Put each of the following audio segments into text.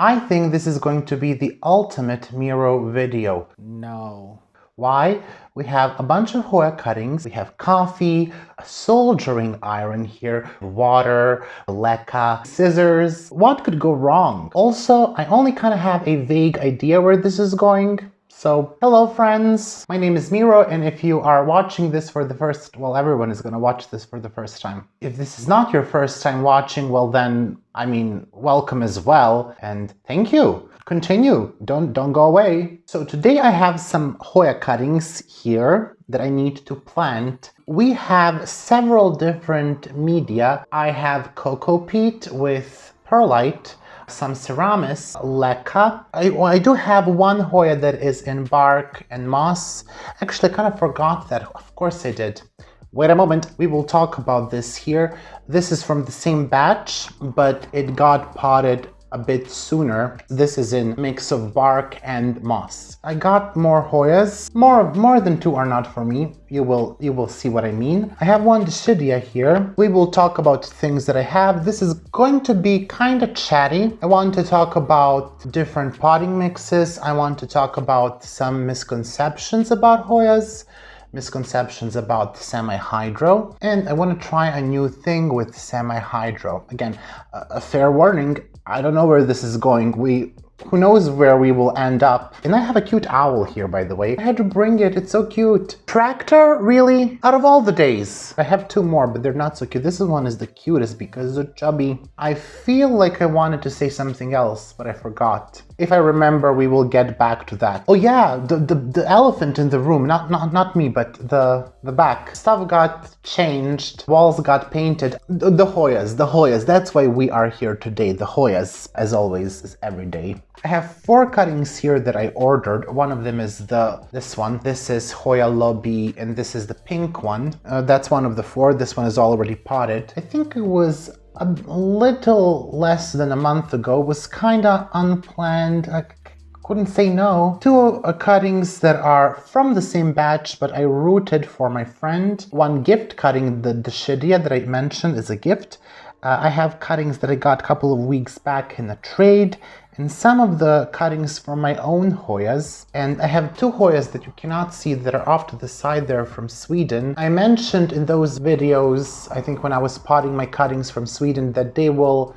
I think this is going to be the ultimate Miro video. No. Why? We have a bunch of Hoya cuttings, we have coffee, a soldering iron here, water, leca, scissors. What could go wrong? Also, I only kind of have a vague idea where this is going. So, hello friends! My name is Miro, and if you are watching this for the first... well, everyone is gonna watch this for the first time. If this is not your first time watching, well then, welcome as well, and thank you! Continue, don't go away. So today I have some Hoya cuttings here that I need to plant. We have several different media. I have cocoa peat with perlite, some ceramis, leca. I do have one Hoya that is in bark and moss. Actually, I kind of forgot that. Of course I did. Wait a moment, we will talk about this here. This is from the same batch, but it got potted a bit sooner. This is in mix of bark and moss. I got more Hoyas. More than two are not for me. You will see what I mean. I have one Decidia here. We will talk about things that I have. This is going to be kind of chatty. I want to talk about different potting mixes. I want to talk about some misconceptions about Hoyas, misconceptions about semi-hydro, and I want to try a new thing with semi-hydro. Again, a fair warning, I don't know where this is going. Who knows where we will end up. And I have a cute owl here, by the way. I had to bring it, it's so cute. Tractor, really? Out of all the days. I have two more, but they're not so cute. This one is the cutest because they're chubby. I feel like I wanted to say something else, but I forgot. If I remember, we will get back to that. Oh yeah, the elephant in the room, not me, but the back. Stuff got changed, walls got painted. The Hoyas, that's why we are here today. The Hoyas, as always, is every day. I have four cuttings here that I ordered. One of them is this one. This is Hoya Lobby, and this is the pink one. That's one of the four. This one is already potted. I think it was a little less than a month ago. It was kind of unplanned. I couldn't say no. Two cuttings that are from the same batch, but I rooted for my friend. One gift cutting, the Decidia that I mentioned, is a gift. I have cuttings that I got a couple of weeks back in a trade, and some of the cuttings from my own Hoyas. And I have two Hoyas that you cannot see that are off to the side there from Sweden. I mentioned in those videos, I think when I was potting my cuttings from Sweden, that they will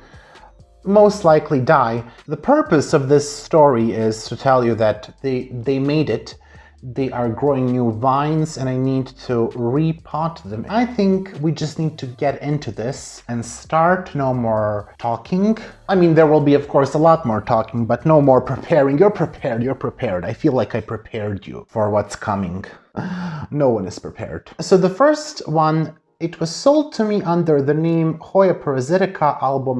most likely die. The purpose of this story is to tell you that they made it. They are growing new vines and I need to repot them. I think we just need to get into this and start. No more talking. I mean, there will be, of course, a lot more talking, but no more preparing. You're prepared. I feel like I prepared you for what's coming. No one is prepared. So the first one, it was sold to me under the name Hoyaparasitica albo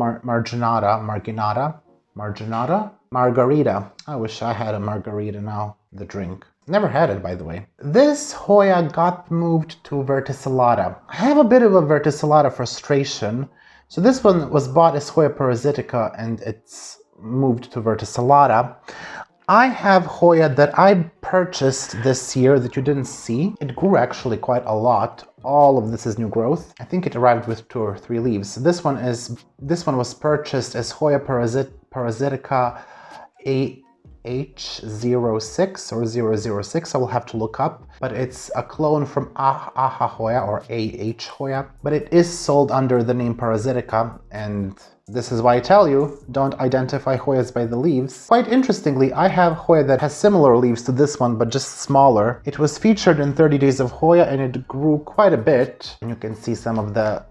margarita. I wish I had a margarita now, the drink. Never had it, by the way. This Hoya got moved to verticillata. I have a bit of a verticillata frustration. So this one was bought as Hoyaparasitica and it's moved to verticillata. I have Hoya that I purchased this year that you didn't see. It grew actually quite a lot. All of this is new growth. I think it arrived with 2 or 3 leaves. This one was purchased as Hoyaparasitica H06 or 006, I will have to look up, but it's a clone from Aha Hoya or AH Hoya, but it is sold under the name Parasitica, and this is why I tell you, don't identify Hoyas by the leaves. Quite interestingly, I have Hoya that has similar leaves to this one, but just smaller. It was featured in 30 Days of Hoya and it grew quite a bit. And you can see some of the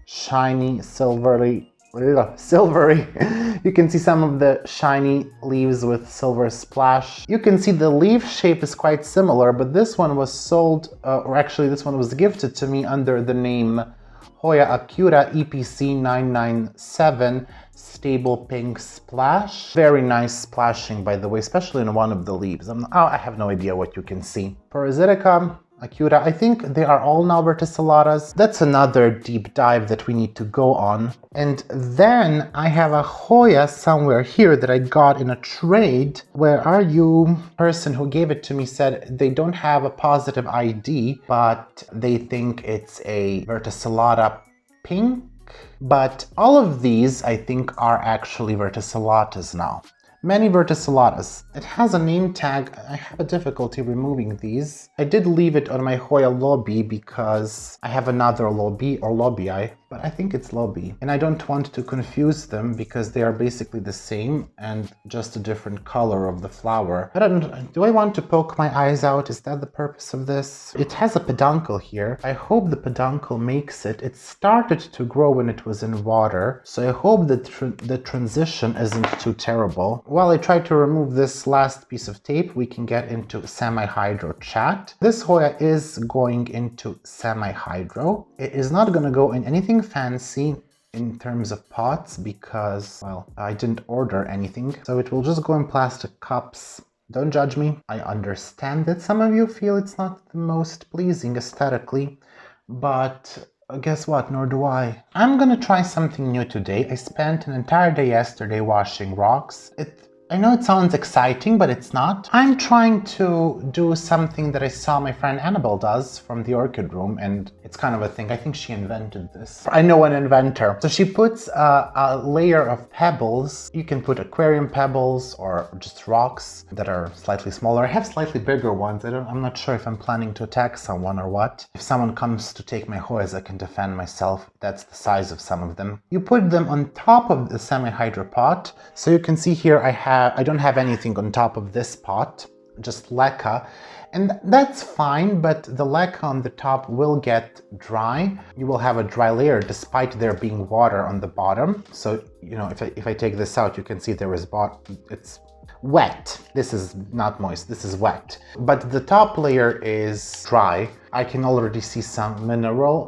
shiny, silvery. You can see some of the shiny leaves with silver splash. You can see the leaf shape is quite similar, but this one was sold, or actually this one was gifted to me under the name Hoya Acura EPC 997 Stable Pink Splash. Very nice splashing, by the way, especially in one of the leaves. I have no idea what you can see. Parasitica Acura, I think they are all now verticillatas. That's another deep dive that we need to go on. And then I have a Hoya somewhere here that I got in a trade. Where are you? Person who gave it to me said they don't have a positive ID, but they think it's a verticillata pink But all of these, I think, are actually verticillatas now. Many verticillatas. It has a name tag. I have a difficulty removing these. I did leave it on my Hoya lobby because I have another lobby or lobbii, but I think it's lobby. And I don't want to confuse them because they are basically the same and just a different color of the flower. Do I want to poke my eyes out? Is that the purpose of this? It has a peduncle here. I hope the peduncle makes it. It started to grow when it was in water, so I hope that the transition isn't too terrible. While I try to remove this last piece of tape, we can get into semi-hydro chat. This Hoya is going into semi-hydro. It is not going to go in anything fancy in terms of pots because, well, I didn't order anything. So it will just go in plastic cups. Don't judge me. I understand that some of you feel it's not the most pleasing aesthetically, but guess what? Nor do I. I'm gonna try something new today. I spent an entire day yesterday washing rocks. I know it sounds exciting, but it's not. I'm trying to do something that I saw my friend Annabel does from the Orchid Room, and it's kind of a thing. I think she invented this. I know an inventor. So she puts a layer of pebbles. You can put aquarium pebbles or just rocks that are slightly smaller. I have slightly bigger ones. I'm not sure if I'm planning to attack someone or what. If someone comes to take my Hoyas, I can defend myself. That's the size of some of them. You put them on top of the semi-hydro pot. So you can see here I don't have anything on top of this pot, just leca, and that's fine, but the leca on the top will get dry. You will have a dry layer despite there being water on the bottom. So, you know, if I take this out, you can see it's wet. This is not moist, this is wet. But the top layer is dry. I can already see some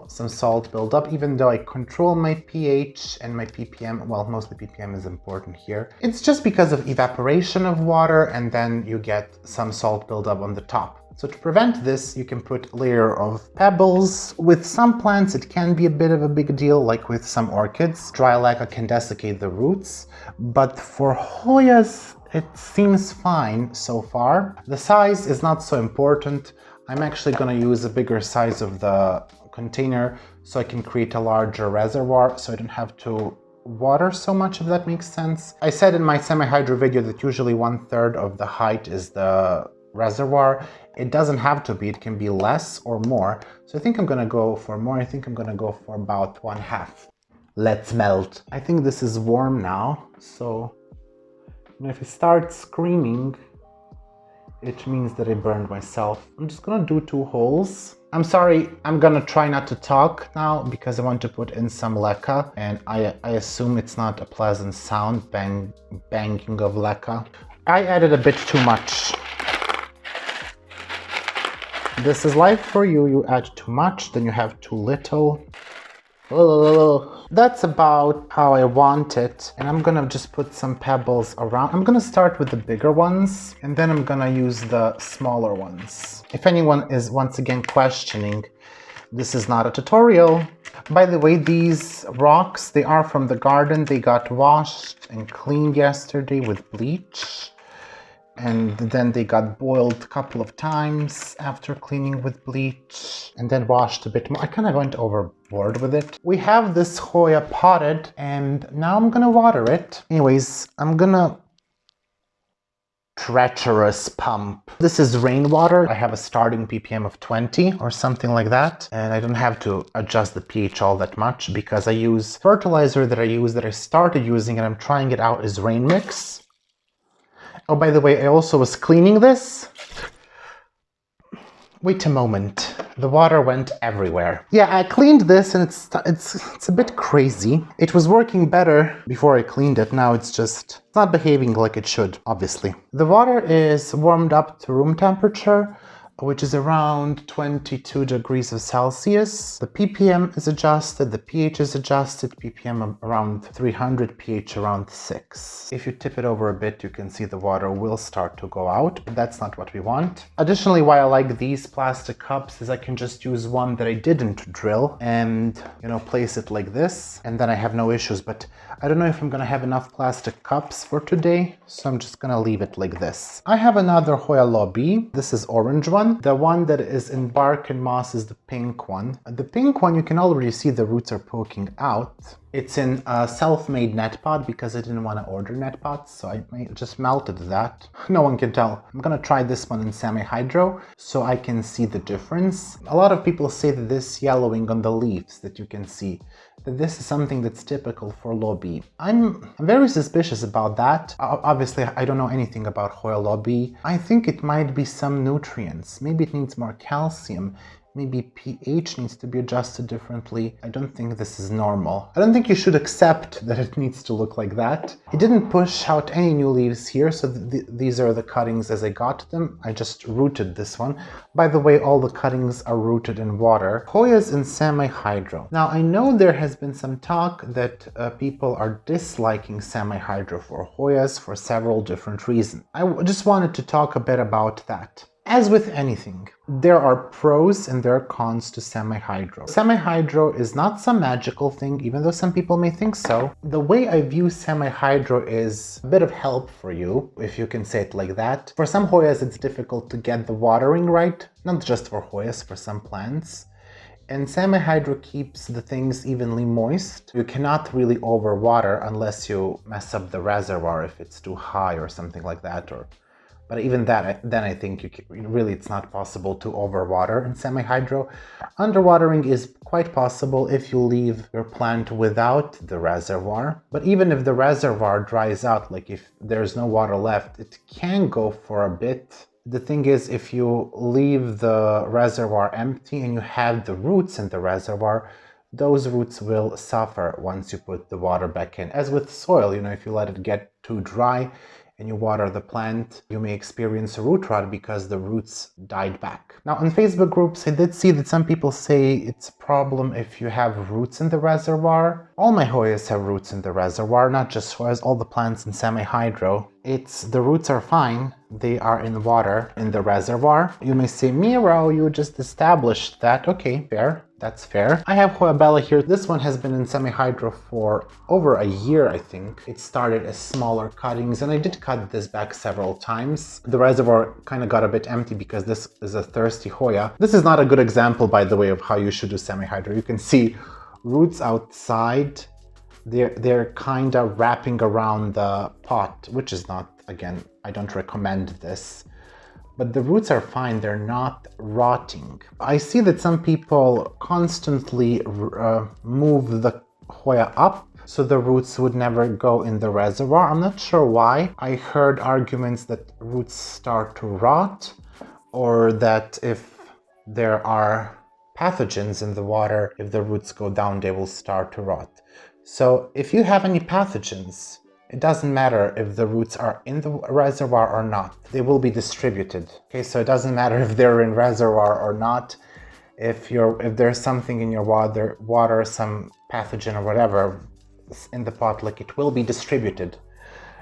some salt buildup, even though I control my pH and my ppm. Well, mostly ppm is important here. It's just because of evaporation of water, and then you get some salt buildup on the top. So to prevent this, you can put a layer of pebbles. With some plants, it can be a bit of a big deal, like with some orchids. Dry leca can desiccate the roots, but for Hoyas, it seems fine so far. The size is not so important. I'm actually going to use a bigger size of the container so I can create a larger reservoir so I don't have to water so much, if that makes sense. I said in my semi-hydro video that usually 1/3 of the height is the reservoir. It doesn't have to be, it can be less or more. So I think I'm going to go for more. I think I'm going to go for about 1/2. Let's melt. I think this is warm now, so if I start screaming, it means that I burned myself. I'm just gonna do 2 holes. I'm sorry, I'm gonna try not to talk now because I want to put in some leca, and I assume it's not a pleasant sound, banging of leca. I added a bit too much. This is life for you. You add too much, then you have too little. Oh, that's about how I want it. And I'm gonna just put some pebbles around. I'm gonna start with the bigger ones, and then I'm gonna use the smaller ones. If anyone is once again questioning, this is not a tutorial. By the way, these rocks, they are from the garden. They got washed and cleaned yesterday with bleach. And then they got boiled a couple of times after cleaning with bleach, and then washed a bit more. I kind of went overboard with it. We have this Hoya potted, and now I'm gonna water it. Anyways, I'm gonna treacherous pump. This is rainwater. I have a starting ppm of 20 or something like that, and I don't have to adjust the pH all that much because I use fertilizer that I started using and I'm trying it out is rain mix. Oh, by the way, I also was cleaning this. Wait a moment. The water went everywhere. Yeah, I cleaned this and it's a bit crazy. It was working better before I cleaned it. Now it's not behaving like it should, obviously. The water is warmed up to room temperature, which is around 22 degrees Celsius. The ppm is adjusted, the pH is adjusted, ppm around 300, pH around 6. If you tip it over a bit, you can see the water will start to go out, but that's not what we want. Additionally, why I like these plastic cups is I can just use one that I didn't drill and, place it like this, and then I have no issues. But I don't know if I'm gonna have enough plastic cups for today, so I'm just gonna leave it like this. I have another Hoya lobby. This is orange one. The one that is in bark and moss is the pink one. The pink one, you can already see the roots are poking out. It's in a self-made net pot because I didn't want to order net pots, so I just melted that. No one can tell. I'm gonna try this one in semi-hydro so I can see the difference. A lot of people say that this yellowing on the leaves that you can see, that this is something that's typical for lobby. I'm very suspicious about that. Obviously, I don't know anything about Hoya lobby. I think it might be some nutrients. Maybe it needs more calcium. Maybe pH needs to be adjusted differently. I don't think this is normal. I don't think you should accept that it needs to look like that. It didn't push out any new leaves here, so these are the cuttings as I got them. I just rooted this one. By the way, all the cuttings are rooted in water. Hoyas in semi-hydro. Now, I know there has been some talk that people are disliking semi-hydro for Hoyas for several different reasons. I just wanted to talk a bit about that. As with anything, there are pros and there are cons to semi-hydro. Semi-hydro is not some magical thing, even though some people may think so. The way I view semi-hydro is a bit of help for you, if you can say it like that. For some Hoyas, it's difficult to get the watering right, not just for Hoyas, for some plants. And semi-hydro keeps the things evenly moist. You cannot really overwater unless you mess up the reservoir if it's too high or something like that. But even that, then I think really it's not possible to overwater in semi-hydro. Underwatering is quite possible if you leave your plant without the reservoir. But even if the reservoir dries out, like if there's no water left, it can go for a bit. The thing is, if you leave the reservoir empty and you have the roots in the reservoir, those roots will suffer once you put the water back in. As with soil, if you let it get too dry, and you water the plant, you may experience a root rot because the roots died back. Now, on Facebook groups, I did see that some people say it's a problem if you have roots in the reservoir. All my Hoyas have roots in the reservoir, not just Hoyas, all the plants in semi-hydro. The roots are fine, they are in water in the reservoir. You may say, Miro, you just established that. Okay, fair. That's fair. I have Hoya here. This one has been in semi-hydro for over a year, I think. It started as smaller cuttings, and I did cut this back several times. The reservoir kind of got a bit empty because this is a thirsty Hoya. This is not a good example, by the way, of how you should do semi-hydro. You can see roots outside. They're kind of wrapping around the pot, which is not, again, I don't recommend this. But the roots are fine, they're not rotting. I see that some people constantly move the Hoya up so the roots would never go in the reservoir. I'm not sure why. I heard arguments that roots start to rot, or that if there are pathogens in the water, if the roots go down, they will start to rot. So if you have any pathogens, it doesn't matter if the roots are in the reservoir or not. They will be distributed. Okay, so it doesn't matter if they're in reservoir or not. If there's something in your water, some pathogen or whatever in the pot, like it will be distributed.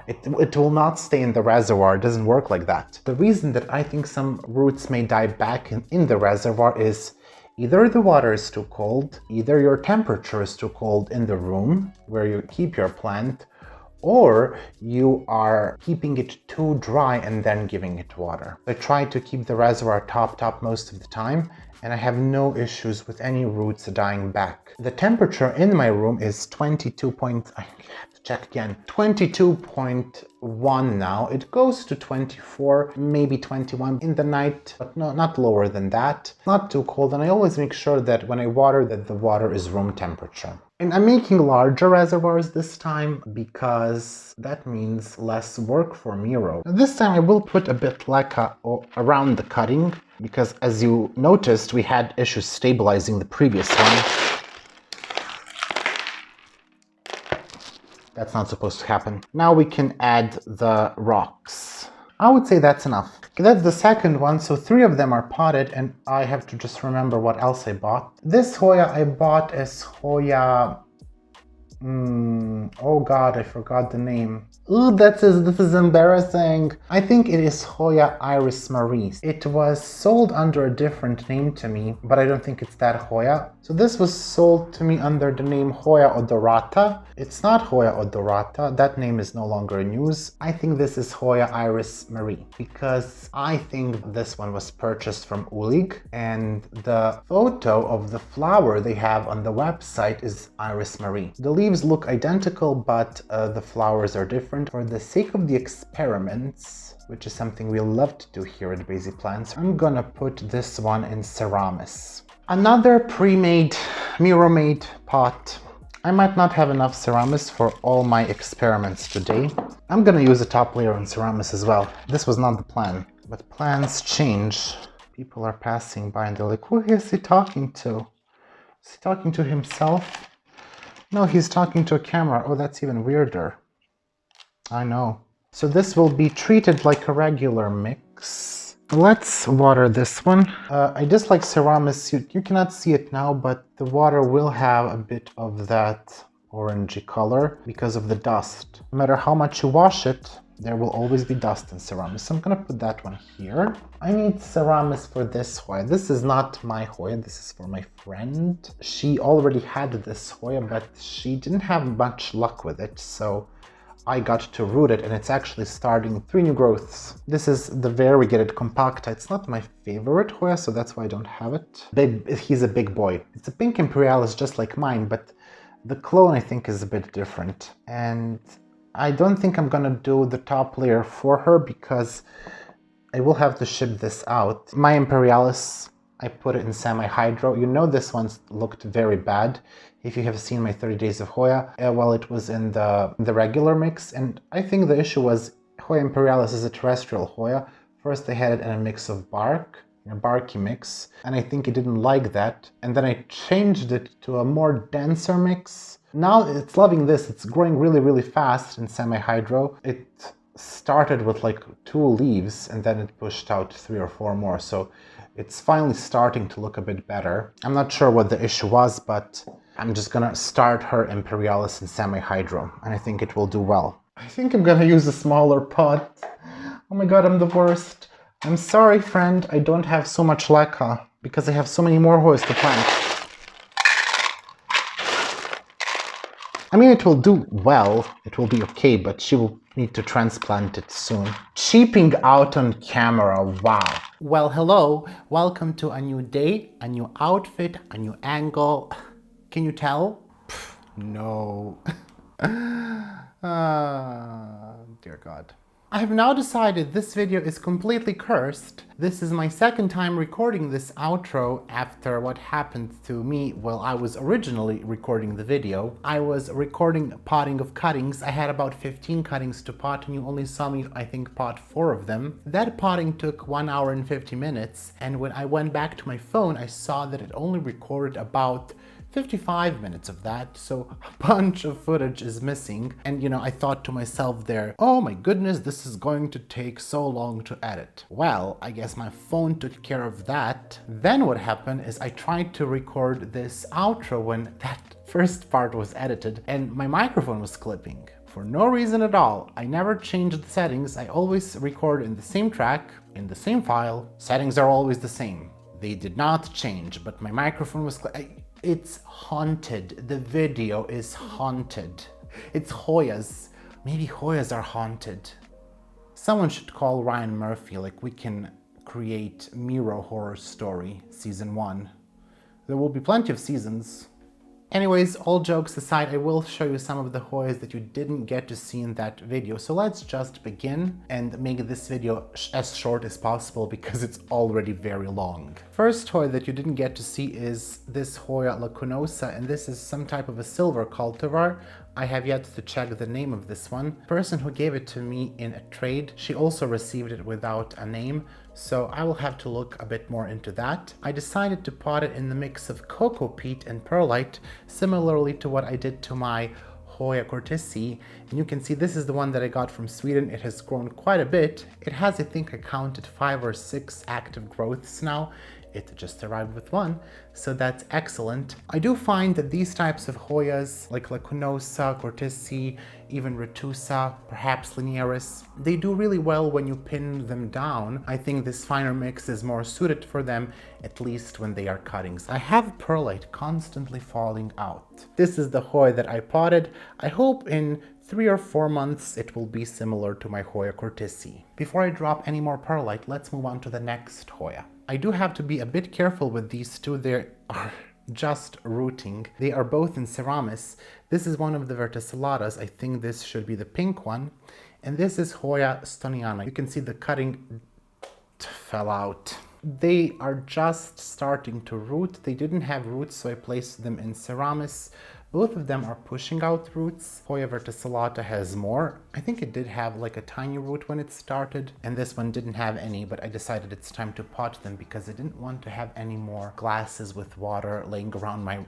It will not stay in the reservoir. It doesn't work like that. The reason that I think some roots may die back in the reservoir is either the water is too cold, either your temperature is too cold in the room where you keep your plant, or you are keeping it too dry and then giving it water. I try to keep the reservoir top most of the time, and I have no issues with any roots dying back. The temperature in my room is 22.1 now. It goes to 24, maybe 21 in the night, but no, not lower than that. Not too cold, and I always make sure that when I water that the water is room temperature. And I'm making larger reservoirs this time because that means less work for Miro. This time I will put a bit leca around the cutting because, as you noticed, we had issues stabilizing the previous one. That's not supposed to happen. Now we can add the rocks. I would say that's enough. Okay, that's the second one, so 3 of them are potted, and I have to just remember what else I bought. This Hoya I bought as Hoya... oh god, I forgot the name. Ooh, this is embarrassing. I think it is Hoya Iris Marie. It was sold under a different name to me, but I don't think it's that Hoya. So this was sold to me under the name Hoya odorata. It's not Hoya odorata. That name is no longer in use. I think this is Hoya Iris Marie because I think this one was purchased from Ulig, and the photo of the flower they have on the website is Iris Marie. The leaves look identical, but the flowers are different. For the sake of the experiments, which is something we love to do here at Basic Plants, I'm gonna put this one in Ceramis. Another pre-made, Miro-made pot. I might not have enough Ceramis for all my experiments today. I'm gonna use a top layer on Ceramis as well. This was not the plan, but plans change. People are passing by and they're like, who is he talking to? Is he talking to himself? No, he's talking to a camera. Oh, that's even weirder. I know. So this will be treated like a regular mix. Let's water this one. I dislike Ceramis. You cannot see it now, but the water will have a bit of that orangey color because of the dust. No matter how much you wash it, there will always be dust in Ceramis. So I'm gonna put that one here. I need Ceramis for this Hoya. This is not my Hoya, this is for my friend. She already had this Hoya, but she didn't have much luck with it, so I got to root it, and it's actually starting 3 new growths. This is the variegated compacta. It's not my favorite Hoya, so that's why I don't have it. He's a big boy. It's a pink imperialis just like mine, but the clone I think is a bit different. And I don't think I'm gonna do the top layer for her because I will have to ship this out. My imperialis, I put it in semi-hydro. You know this one's looked very bad. If you have seen my 30 Days of Hoya, well, it was in the regular mix, and I think the issue was Hoya imperialis is a terrestrial Hoya. First they had it in a mix of bark, a barky mix, and I think it didn't like that, and then I changed it to a more denser mix. Now it's loving this. It's growing really fast in semi-hydro. It started with like 2 leaves and then it pushed out 3 or 4 more, so it's finally starting to look a bit better. I'm not sure what the issue was, but I'm just gonna start her imperialis in semi-hydro, and I think it will do well. I think I'm gonna use a smaller pot. Oh my god, I'm the worst. I'm sorry, friend, I don't have so much leca because I have so many more Hoyas to plant. I mean, it will do well, it will be okay, but she will need to transplant it soon. Cheaping out on camera, wow. Well, hello, welcome to a new day, a new outfit, a new angle. Can you tell? No. Dear God. I have now decided this video is completely cursed. This is my second time recording this outro after what happened to me while I was originally recording the video. I was recording potting of cuttings. I had about 15 cuttings to pot and you only saw me, I think, pot 4 of them. That potting took 1 hour and 50 minutes, and when I went back to my phone I saw that it only recorded about 55 minutes of that, so a bunch of footage is missing. And you know, I thought to myself there, oh my goodness, this is going to take so long to edit. Well, I guess my phone took care of that. Then what happened is I tried to record this outro when that first part was edited and my microphone was clipping. For no reason at all. I never changed the settings. I always record in the same track, in the same file. Settings are always the same. They did not change, but my microphone was it's haunted. The video is haunted. It's Hoyas. Maybe Hoyas are haunted. Someone should call Ryan Murphy, like we can create Miro Horror Story Season 1. There will be plenty of seasons. Anyways, all jokes aside, I will show you some of the Hoyas that you didn't get to see in that video. So let's just begin and make this video as short as possible because it's already very long. First Hoya that you didn't get to see is this Hoya lacunosa, and this is some type of a silver cultivar. I have yet to check the name of this one. The person who gave it to me in a trade, she also received it without a name, so I will have to look a bit more into that. I decided to pot it in the mix of cocoa peat and perlite, similarly to what I did to my Hoya cortesi, and you can see this is the one that I got from Sweden. It has grown quite a bit. It has, I think I counted 5 or 6 active growths now, It just arrived with one, so that's excellent. I do find that these types of Hoyas, like Lacunosa, Cortesi, even Retusa, perhaps Linearis, they do really well when you pin them down. I think this finer mix is more suited for them, at least when they are cuttings. I have perlite constantly falling out. This is the Hoya that I potted. I hope in 3 or 4 months it will be similar to my Hoya Cortesi. Before I drop any more perlite, let's move on to the next Hoya. I do have to be a bit careful with these two. They are just rooting. They are both in Ceramis. This is one of the verticillatas. I think this should be the pink one. And this is Hoya stoniana. You can see the cutting fell out. They are just starting to root. They didn't have roots, so I placed them in Ceramis. Both of them are pushing out roots. Hoya verticillata has more. I think it did have like a tiny root when it started, and this one didn't have any, but I decided it's time to pot them because I didn't want to have any more glasses with water laying around my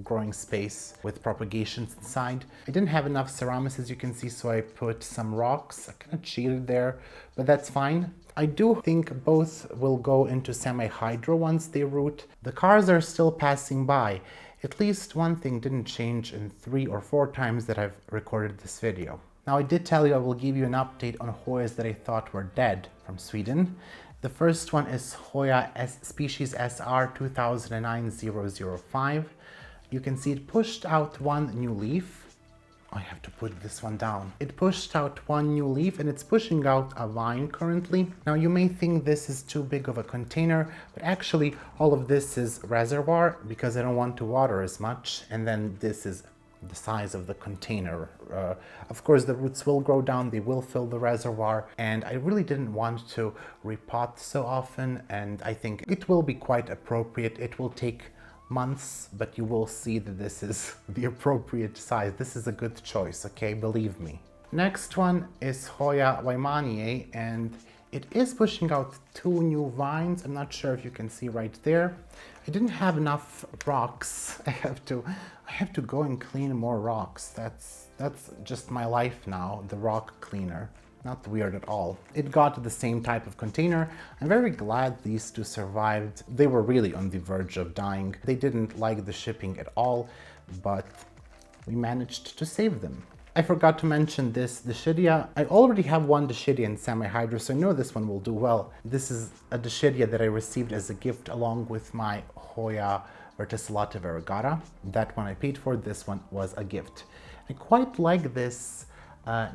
growing space with propagations inside. I didn't have enough Ceramis, as you can see, so I put some rocks. I kind of cheated there, but that's fine. I do think both will go into semi-hydro once they root. The cars are still passing by. At least one thing didn't change in 3 or 4 times that I've recorded this video. Now, I did tell you I will give you an update on Hoyas that I thought were dead from Sweden. The first one is Hoya species SR 2009-005. You can see it pushed out one new leaf. I have to put this one down. It pushed out one new leaf and it's pushing out a vine currently. Now you may think this is too big of a container, but actually all of this is reservoir because I don't want to water as much. And then this is the size of the container. Of course, the roots will grow down, they will fill the reservoir, and I really didn't want to repot so often, and I think it will be quite appropriate. It will take months, but you will see that this is the appropriate size. This is a good choice, okay? Believe me. Next one is Hoya Weimaniae, and it is pushing out 2 new vines. I'm not sure if you can see right there. I didn't have enough rocks. I have to go and clean more rocks. That's just my life now, the rock cleaner. Not weird at all. It got the same type of container. I'm very glad these two survived. They were really on the verge of dying. They didn't like the shipping at all, but we managed to save them. I forgot to mention this Dischidia. I already have one Dischidia in semi-hydro, so I know this one will do well. This is a Dischidia that I received as a gift along with my Hoya verticillata variegata. That one I paid for, this one was a gift. I quite like this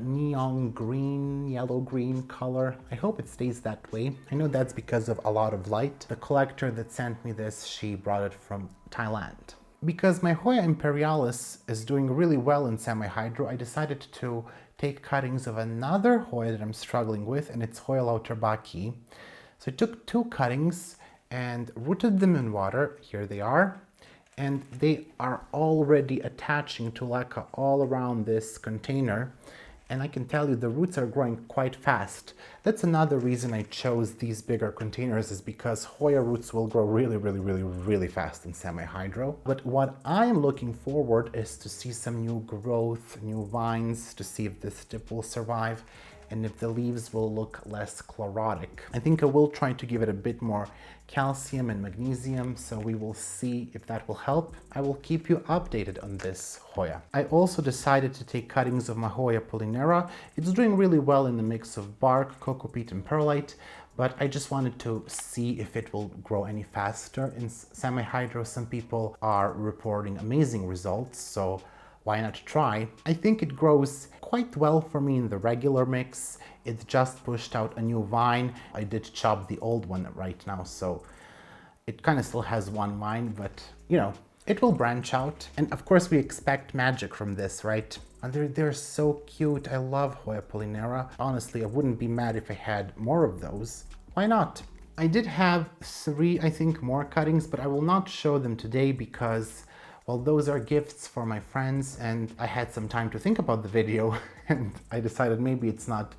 neon green, yellow-green color. I hope it stays that way. I know that's because of a lot of light. The collector that sent me this, she brought it from Thailand. Because my Hoya imperialis is doing really well in semi-hydro, I decided to take cuttings of another Hoya that I'm struggling with, and it's Hoya lauterbachii. So I took 2 cuttings and rooted them in water. Here they are. And they are already attaching to leca all around this container. And I can tell you the roots are growing quite fast. That's another reason I chose these bigger containers, is because Hoya roots will grow really fast in semi-hydro. But what I'm looking forward is to see some new growth, new vines, to see if this dip will survive and if the leaves will look less chlorotic. I think I will try to give it a bit more calcium and magnesium, so we will see if that will help. I will keep you updated on this Hoya. I also decided to take cuttings of my Hoya polynera. It's doing really well in the mix of bark, cocoa peat and perlite, but I just wanted to see if it will grow any faster in semi-hydro. Some people are reporting amazing results, so why not try? I think it grows quite well for me in the regular mix. It just pushed out a new vine. I did chop the old one right now, so it kind of still has one vine, but you know, it will branch out. And of course we expect magic from this, right? And they're so cute. I love Hoya polynera. Honestly, I wouldn't be mad if I had more of those. Why not? I did have 3, I think, more cuttings, but I will not show them today because, well, those are gifts for my friends, and I had some time to think about the video and I decided maybe it's not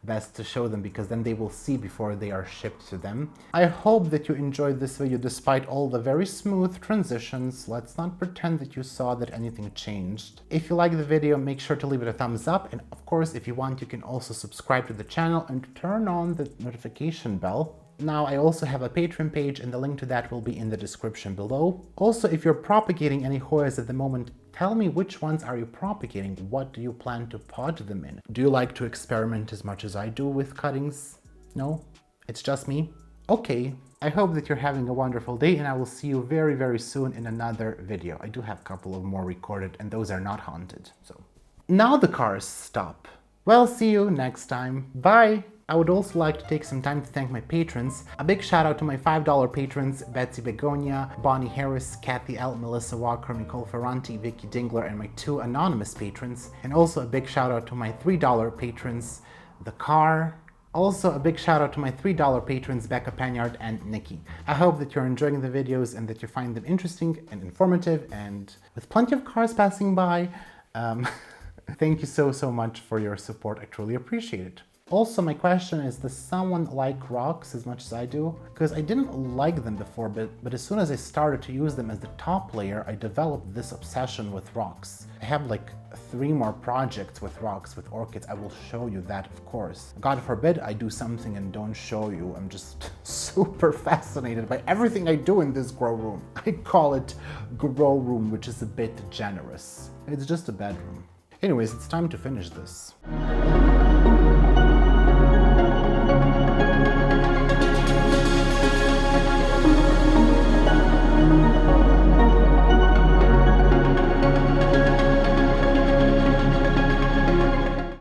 best to show them because then they will see before they are shipped to them. I hope that you enjoyed this video despite all the very smooth transitions. Let's not pretend that you saw that anything changed. If you like the video, make sure to leave it a thumbs up, and of course, if you want, you can also subscribe to the channel and turn on the notification bell. Now, I also have a Patreon page and the link to that will be in the description below. Also, if you're propagating any Hoyas at the moment, tell me which ones are you propagating? What do you plan to pod them in? Do you like to experiment as much as I do with cuttings? No? It's just me? Okay. I hope that you're having a wonderful day and I will see you very, very soon in another video. I do have a couple of more recorded and those are not haunted, so. Now the cars stop. Well, see you next time. Bye! I would also like to take some time to thank my patrons. A big shout out to my $5 patrons, Betsy Begonia, Bonnie Harris, Kathy L, Melissa Walker, Nicole Ferranti, Vicky Dingler, and my 2 anonymous patrons. And also a big shout out to my $3 patrons, The Car. Also a big shout out to my $3 patrons, Becca Panyard and Nikki. I hope that you're enjoying the videos and that you find them interesting and informative and with plenty of cars passing by. Thank you so much for your support. I truly appreciate it. Also, my question is, does someone like rocks as much as I do? Because I didn't like them before, but as soon as I started to use them as the top layer, I developed this obsession with rocks. I have like 3 more projects with rocks, with orchids. I will show you that, of course. God forbid I do something and don't show you. I'm just super fascinated by everything I do in this grow room. I call it grow room, which is a bit generous. It's just a bedroom. Anyways, it's time to finish this.